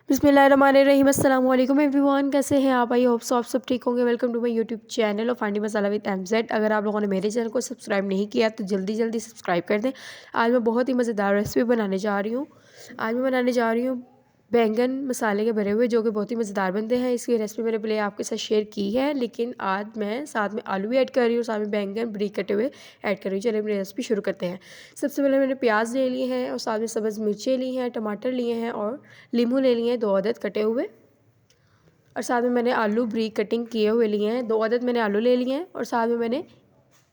बिस्मिल्लाहिर्रहमानिर्रहीम अस्सलाम वालेकुम एवरीवन। कैसे हैं आप? आई होप सो आप सब ठीक होंगे। Welcome to my YouTube channel of Handi Masala with Mz. अगर आप लोगों ने मेरे चैनल को सब्सक्राइब नहीं किया तो जल्दी जल्दी सब्सक्राइब कर दें। आज मैं बहुत ही मज़ेदार रेसिपी बनाने जा रही हूँ। आज मैं बनाने जा रही हूँ बैंगन मसाले के भरे हुए, जो कि बहुत ही मज़ेदार बनते हैं। इसकी रेसिपी मैंने पहले आपके साथ शेयर की है, लेकिन आज मैं साथ में आलू भी ऐड कर रही हूँ, साथ में बैंगन बारीक कटे हुए ऐड कर रही हूँ। चलिए मेरी रेसिपी शुरू करते हैं। सबसे पहले मैंने प्याज ले लिए हैं और साथ में सब्ज़ मिर्चें ली हैं, टमाटर लिए हैं और लीमू ले लिए हैं 2 अदद कटे हुए। और साथ में मैंने आलू बारीक कटिंग किए हुए लिए हैं, 2 अदद मैंने आलू ले लिए हैं। और साथ में मैंने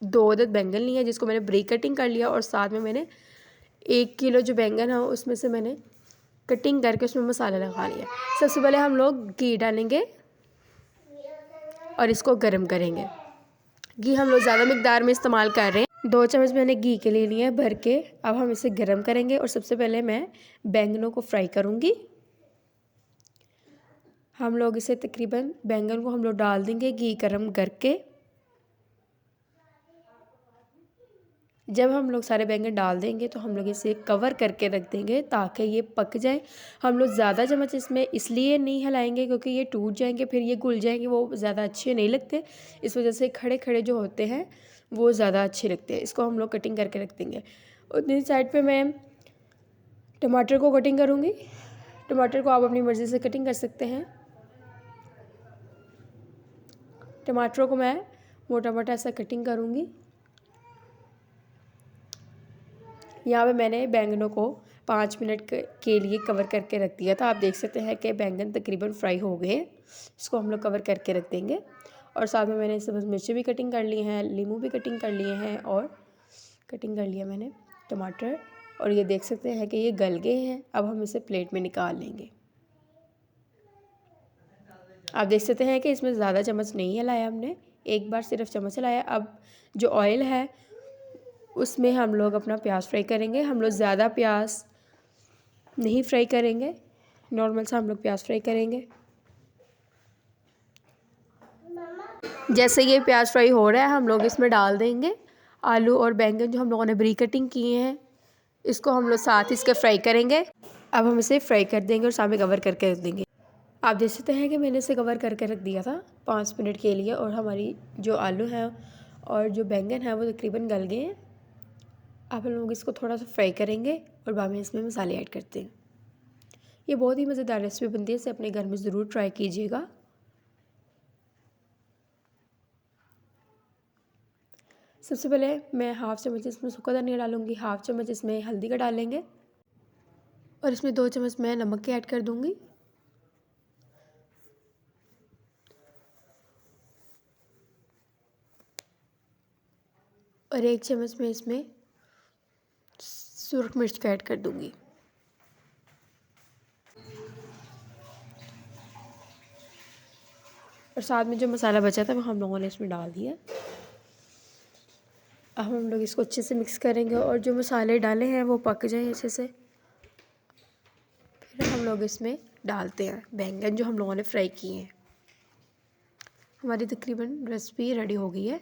2 अदद बैंगन लिए हैं, जिसको मैंने बारीक कटिंग कर लिया। और साथ में मैंने 1 किलो जो बैंगन है उसमें से मैंने कटिंग करके उसमें मसाला लगा लिया। सबसे पहले हम लोग घी डालेंगे और इसको गर्म करेंगे। घी हम लोग ज़्यादा मिकदार में इस्तेमाल कर रहे हैं। 2 चम्मच मैंने घी के ले लिए हैं भर के। अब हम इसे गर्म करेंगे और सबसे पहले मैं बैंगनों को फ्राई करूँगी। हम लोग इसे तकरीबन बैंगन को हम लोग डाल देंगे घी गर्म करके। जब हम लोग सारे बैंगन डाल देंगे तो हम लोग इसे कवर करके रख देंगे ताकि ये पक जाए। हम लोग ज़्यादा चम्मच इसमें इसलिए नहीं हिलाएंगे क्योंकि ये टूट जाएंगे, फिर ये घुल जाएंगे, वो ज़्यादा अच्छे नहीं लगते। इस वजह से खड़े खड़े जो होते हैं वो ज़्यादा अच्छे लगते हैं। इसको हम लोग कटिंग करके रख देंगे। उतनी साइड पे मैं टमाटर को कटिंग करूँगी। टमाटर को आप अपनी मर्ज़ी से कटिंग कर सकते हैं। टमाटरों को मैं मोटा मोटा ऐसा कटिंग करूँगी। यहाँ पे मैंने बैंगनों को 5 मिनट के लिए कवर करके रख दिया था। आप देख सकते हैं कि बैंगन तकरीबन फ्राई हो गए। इसको हम लोग कवर करके रख देंगे। और साथ में मैंने सब्ज़ मिर्ची भी कटिंग कर ली हैं, लीमू भी कटिंग कर लिए हैं और कटिंग कर लिया मैंने टमाटर। और ये देख सकते हैं कि ये गल गए हैं। अब हम इसे प्लेट में निकाल लेंगे। आप देख सकते हैं कि इसमें ज़्यादा चम्मच नहीं हिलाया हमने, एक बार सिर्फ चम्मच हिलाया। अब जो ऑयल है उसमें हम लोग अपना प्याज फ्राई करेंगे। हम लोग ज़्यादा प्याज नहीं फ्राई करेंगे, नॉर्मल सा हम लोग प्याज फ्राई करेंगे। जैसे ये प्याज फ्राई हो रहा है हम लोग इसमें डाल देंगे आलू और बैंगन जो हम लोगों ने बारीक कटिंग किए हैं। इसको हम लोग साथ इसके फ्राई करेंगे। अब हम इसे फ्राई कर देंगे और सामने कवर करके रख देंगे। आप देख सकते हैं कि मैंने इसे कवर करके रख दिया था 5 मिनट के लिए। और हमारी जो आलू है और जो बैंगन है वो तकरीबन गल गए हैं। अब हम लोग इसको थोड़ा सा फ्राई करेंगे और बाद में इसमें मसाले ऐड करते हैं। ये बहुत ही मज़ेदार रेसिपी बनती है, इसे अपने घर में ज़रूर ट्राई कीजिएगा। सबसे पहले मैं हाफ़ चम्मच इसमें सूखा धनिया डालूँगी, हाफ़ चम्मच इसमें हल्दी का डालेंगे और इसमें 2 चम्मच मैं नमक के ऐड कर दूँगी। और 1 चम्मच मैं इसमें सुरख मिर्च का ऐड कर दूँगी। और साथ में जो मसाला बचा था वो हम लोगों ने इसमें डाल दिया। अब हम लोग इसको अच्छे से मिक्स करेंगे और जो मसाले डाले हैं वो पक जाए अच्छे से। फिर हम लोग इसमें डालते हैं बैंगन जो हम लोगों ने फ्राई किए हैं। हमारी तकरीबन रेसिपी रेडी हो गई है।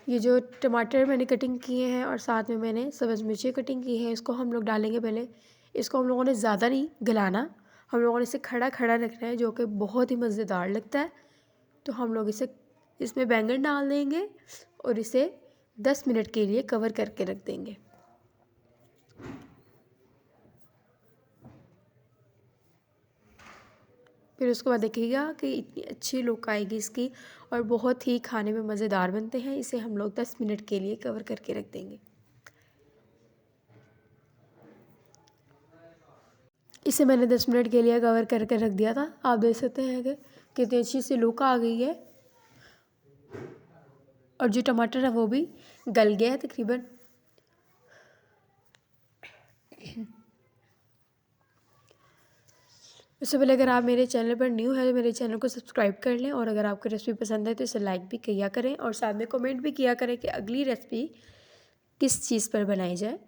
ये जो टमाटर मैंने कटिंग किए हैं और साथ में मैंने सब्ज़ मिर्ची कटिंग की है, इसको हम लोग डालेंगे पहले। इसको हम लोगों ने ज़्यादा नहीं गलाना, हम लोगों ने इसे खड़ा खड़ा रखना है, जो कि बहुत ही मज़ेदार लगता है। तो हम लोग इसे इसमें बैंगन डाल देंगे और इसे 10 मिनट के लिए कवर करके रख देंगे। फिर उसके बाद देखिएगा कि इतनी अच्छी लुक आएगी इसकी और बहुत ही खाने में मज़ेदार बनते हैं। इसे हम लोग 10 मिनट के लिए कवर करके रख देंगे। इसे मैंने 10 मिनट के लिए कवर करके रख दिया था। आप देख सकते हैं कि कितनी अच्छी सी लुक आ गई है और जो टमाटर है वो भी गल गया है तकरीबन। उससे पहले अगर आप मेरे चैनल पर न्यू है तो मेरे चैनल को सब्सक्राइब कर लें और अगर आपको रेसिपी पसंद है तो इसे लाइक भी किया करें और साथ में कमेंट भी किया करें कि अगली रेसिपी किस चीज़ पर बनाई जाए।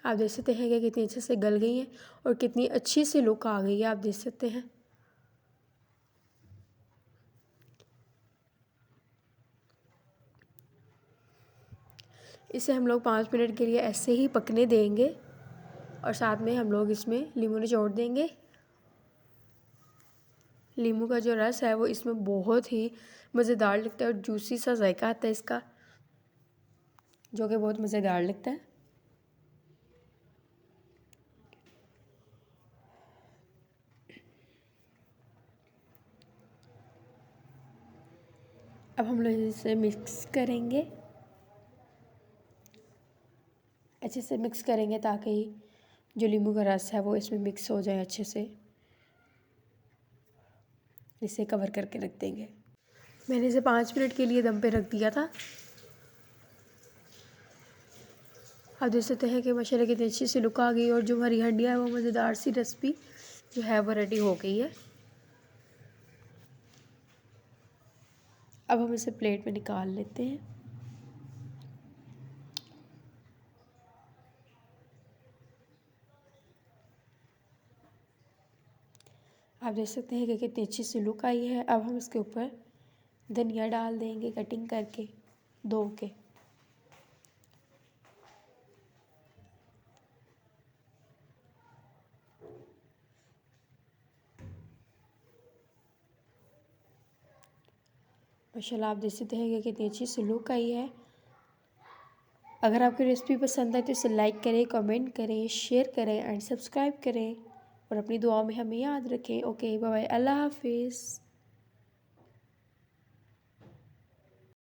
आप देख सकते हैं कि कितनी अच्छे से गल गई हैं और कितनी अच्छी सी लुक आ गई है, आप देख सकते हैं। इसे हम लोग 5 मिनट के लिए ऐसे ही पकने देंगे और साथ में हम लोग इसमें नींबू निचोड़ देंगे। नींबू का जो रस है वो इसमें बहुत ही मज़ेदार लगता है और जूसी सा जायका आता है इसका, जो कि बहुत मज़ेदार लगता है। अब हम लोग इसे मिक्स करेंगे, अच्छे से मिक्स करेंगे ताकि जो नींबू का रस है वो इसमें मिक्स हो जाए अच्छे से। इसे कवर करके रख देंगे। मैंने इसे 5 मिनट के लिए दम पे रख दिया था। अब देख सकते हैं कि माशाल्लाह कितनी अच्छी सी लुक आ गई और जो हरी हंडिया है वो मज़ेदार सी रेसिपी जो है वो रेडी हो गई है। अब हम इसे प्लेट में निकाल लेते हैं। आप देख सकते हैं कि कितनी अच्छी सी लुक आई है। अब हम इसके ऊपर धनिया डाल देंगे कटिंग करके धो के। माशाल्लाह आप देख सकते हैं कि कितनी अच्छी सी लुक आई है। अगर आपकी रेसिपी पसंद आए तो इसे लाइक करें, कमेंट करें, शेयर करें एंड सब्सक्राइब करें और अपनी दुआओं में हमें याद रखें। ओके बाय बाय, अल्लाह हाफिज़।